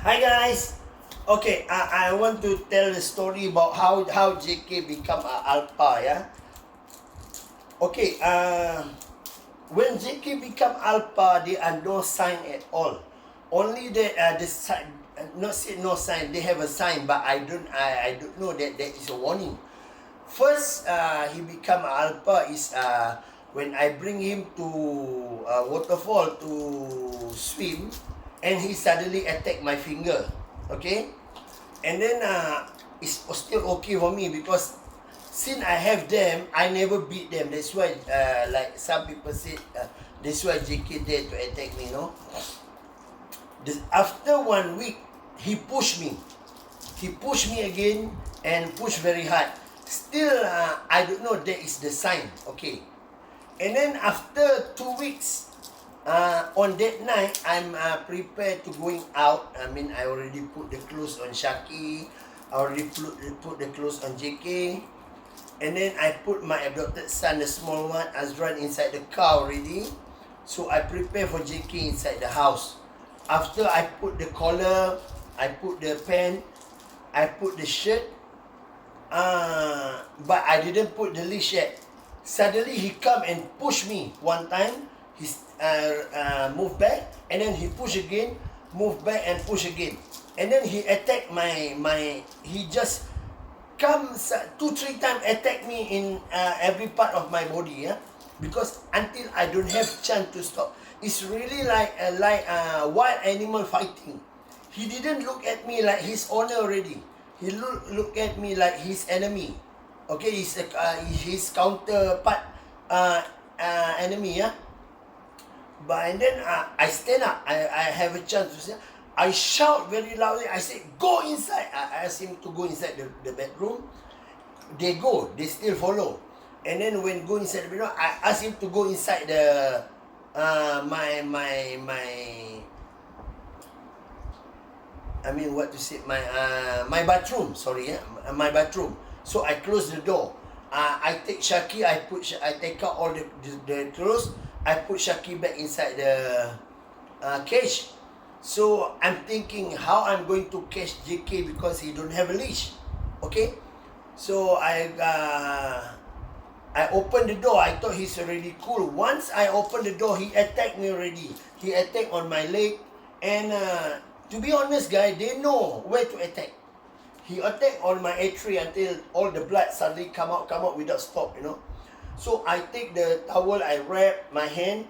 Hi guys. Okay, I want to tell the story about how JK become a alpha. Yeah. Okay. When JK become alpha, there are no sign at all. Only the sign. Not say no sign. They have a sign, but I don't know that there is a warning. First, he become alpha is when I bring him to a waterfall to swim, and he suddenly attack my finger. Okay, and then it's still okay for me because since I have them, I never beat them. That's why, like some people said, that's why JK dare to attack me. No, after 1 week, he pushed me. He pushed me again and pushed very hard. Still, I don't know. That is the sign. Okay, and then after 2 weeks, on that night, I'm prepared to going out. I mean, I already put the clothes on Shaki. I already put the clothes on JK. And then I put my adopted son, the small one, Azran, inside the car already. So I prepare for JK inside the house. After I put the collar, I put the pant, I put the shirt, but I didn't put the leash yet. Suddenly he come and push me one time. He move back, and then he push again, move back and push again, and then he attack my. He just come 2-3 times attack me in every part of my body. Yeah, because until I don't have chance to stop. It's really like wild animal fighting. He didn't look at me like his owner already. He look at me like his enemy. Okay, his counterpart enemy. Yeah, but and then I stand up. I have a chance to say. I shout very loudly. I say, "Go inside!" I ask him to go inside the bedroom. They go. They still follow. And then when go inside the bedroom, I ask him to go inside the my. I mean what to say, my bathroom. Sorry, yeah, my bathroom. So I close the door. I take Shaki. I take out all the clothes. I put Shaki back inside the cage. So I'm thinking how I'm going to catch JK because he don't have a leash. Okay, so I opened the door. I thought he's already cool. Once I opened the door, he attacked me already. He attacked on my leg, and to be honest, guys, they know where to attack. He attacked on my artery until all the blood suddenly come out without stop. So I take the towel, I wrap my hand,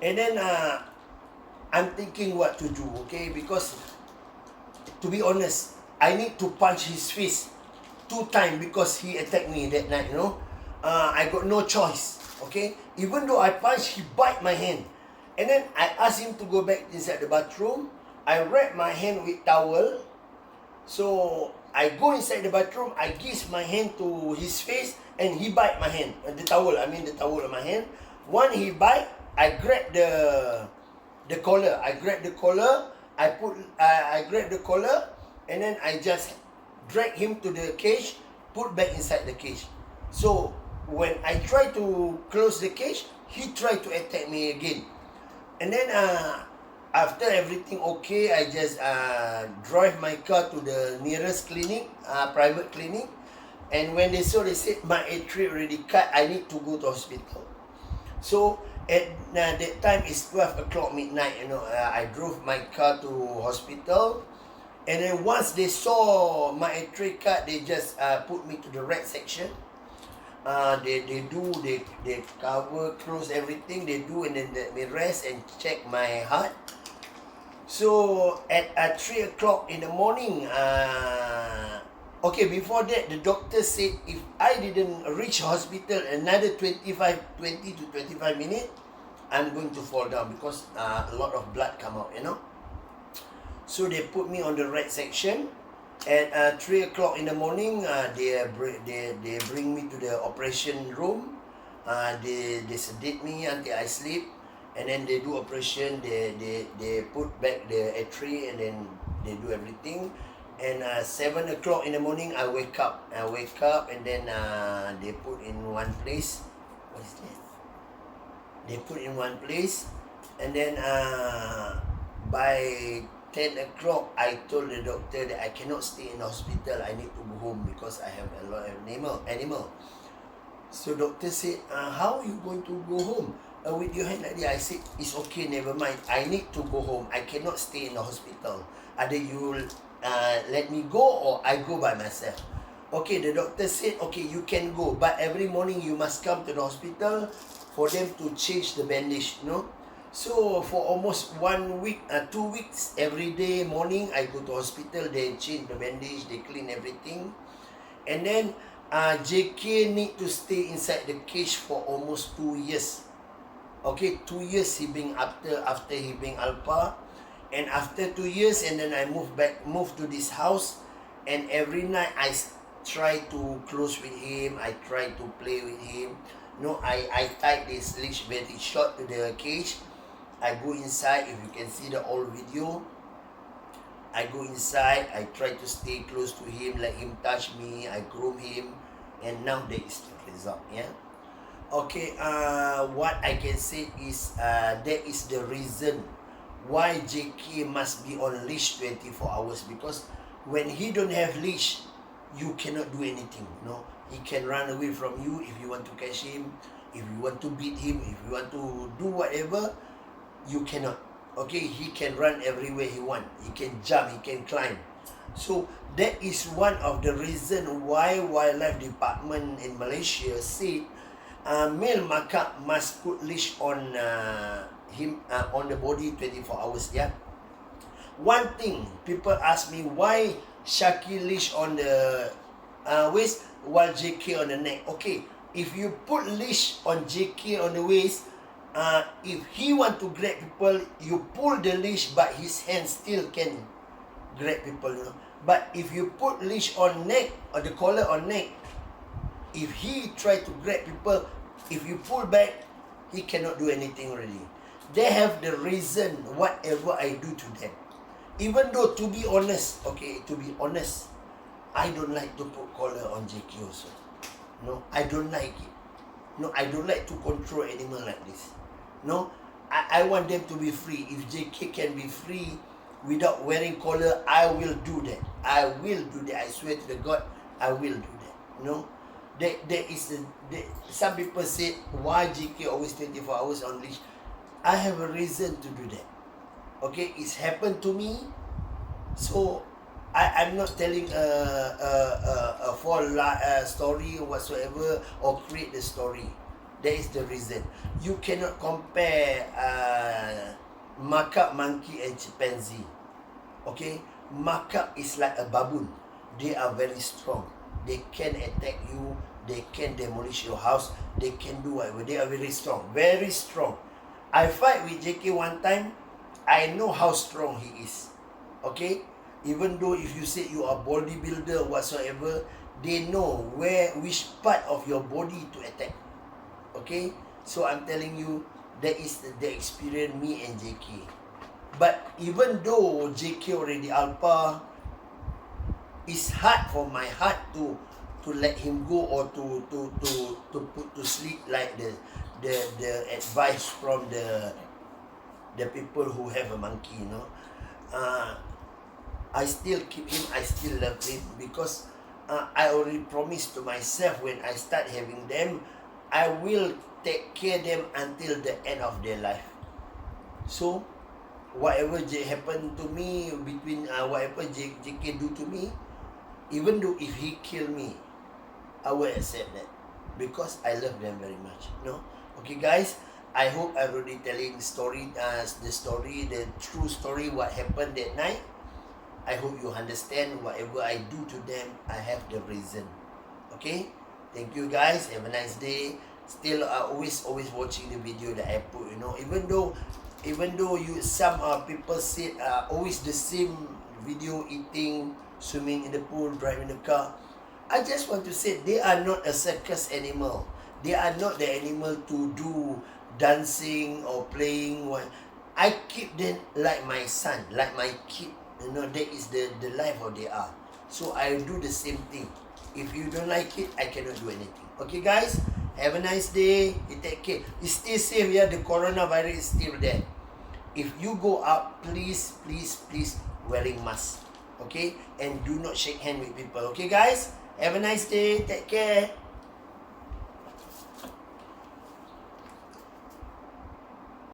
and then I'm thinking what to do, okay? Because, to be honest, I need to punch his face 2 times because he attacked me that night, I got no choice, okay? Even though I punch, he bite my hand. And then I ask him to go back inside the bathroom. I wrap my hand with towel. So, I go inside the bathroom, I give my hand to his face, and he bite my hand. The towel on my hand. When he bite, I grab the collar. I grab the collar. I grab the collar, and then I just drag him to the cage, put back inside the cage. So when I try to close the cage, he tried to attack me again. And then after everything okay, I just drive my car to the nearest clinic, private clinic. And when they said my artery already cut, I need to go to hospital. So at that time it's 12 o'clock midnight. I drove my car to hospital, and then once they saw my artery cut, they just put me to the red section. They cover, close everything they do, and then they rest and check my heart. So at 3 o'clock in the morning, okay, before that, the doctor said if I didn't reach hospital another 20 to 25 minutes, I'm going to fall down because a lot of blood come out. So they put me on the right section. At 3 o'clock in the morning, they bring me to the operation room. They sedate me until I sleep, and then they do operation. They put back the artery, and then they do everything. And 7 o'clock in the morning, I wake up. And then they put in one place. What is that? They put in one place, and then by 10 o'clock, I told the doctor that I cannot stay in the hospital. I need to go home because I have a lot of animal. So doctor said, how are you going to go home? With your hand like that? I said, it's okay, never mind. I need to go home. I cannot stay in the hospital. Either you will let me go or I go by myself. Okay, the doctor said, okay, you can go. But every morning you must come to the hospital for them to change the bandage, you know. So for almost 1 week, 2 weeks, every day morning I go to hospital, they change the bandage, they clean everything. And then JK need to stay inside the cage for almost 2 years. Okay, 2 years he being after he being alpha. And after 2 years, and then I moved to this house, and every night I try to close with him, I try to play with him. No, I tied this leash very short to the cage. I go inside, if you can see the old video, I go inside, I try to stay close to him, let him touch me, I groom him, and now there is the result, yeah. Okay, what I can say is, that is the reason why JK must be on leash 24 hours, because when he don't have leash, you cannot do anything, no. He can run away from you if you want to catch him, if you want to beat him, if you want to do whatever, you cannot. Okay, he can run everywhere he want. He can jump, he can climb. So that is one of the reason why Wildlife Department in Malaysia said male macaque must put leash on him on the body 24 hours. Yeah. One thing people ask me, why Shaki leash on the waist while JK on the neck? Okay, if you put leash on JK on the waist, if he want to grab people, you pull the leash, but his hand still can grab people, you know. But if you put leash on neck, or the collar on neck, if he try to grab people, if you pull back, he cannot do anything already. They have the reason whatever I do to them. Even though, to be honest, okay, to be honest, I don't like to put collar on JK also. No, I don't like it. No, I don't like to control animal like this. No, I want them to be free. If JK can be free without wearing collar, I will do that. I will do that. I swear to the God, I will do that. No, there is some people say, why JK always 24 hours on leash? I have a reason to do that. Okay, it's happened to me, so I'm not telling a false story or whatsoever, or create the story. That is the reason. You cannot compare macaque, monkey and chimpanzee. Okay? Macaque is like a baboon. They are very strong. They can attack you. They can demolish your house. They can do whatever. They are very strong. Very strong. I fight with JK one time. I know how strong he is. Okay? Even though if you say you are bodybuilder or whatsoever, they know which part of your body to attack. Okay, so I'm telling you, that is the experience me and JK. But even though JK already alpha, it's hard for my heart to let him go, or to put to sleep, like the advice from the people who have a monkey, you know. I still keep him, I still love him, because I already promised to myself, when I start having them, I will take care of them until the end of their life. So, whatever happen to me, between whatever JK do to me, even though if he kill me, I will accept that, because I love them very much. No, okay, guys. I hope I'm already telling the story, the true story, what happened that night. I hope you understand. Whatever I do to them, I have the reason. Okay. Thank you, guys. Have a nice day. Still, always watching the video that I put. You know, even though some people say always the same video, eating, swimming in the pool, driving the car. I just want to say, they are not a circus animal. They are not the animal to do dancing or playing. I keep them like my son, like my kid. You know, that is the life of they are. So I do the same thing. If you don't like it, I cannot do anything. Okay, guys? Have a nice day. You take care. You stay safe, yeah? The coronavirus is still there. if you go out, please, please, please wearing mask. Okay? And do not shake hand with people. Okay, guys? Have a nice day. Take care.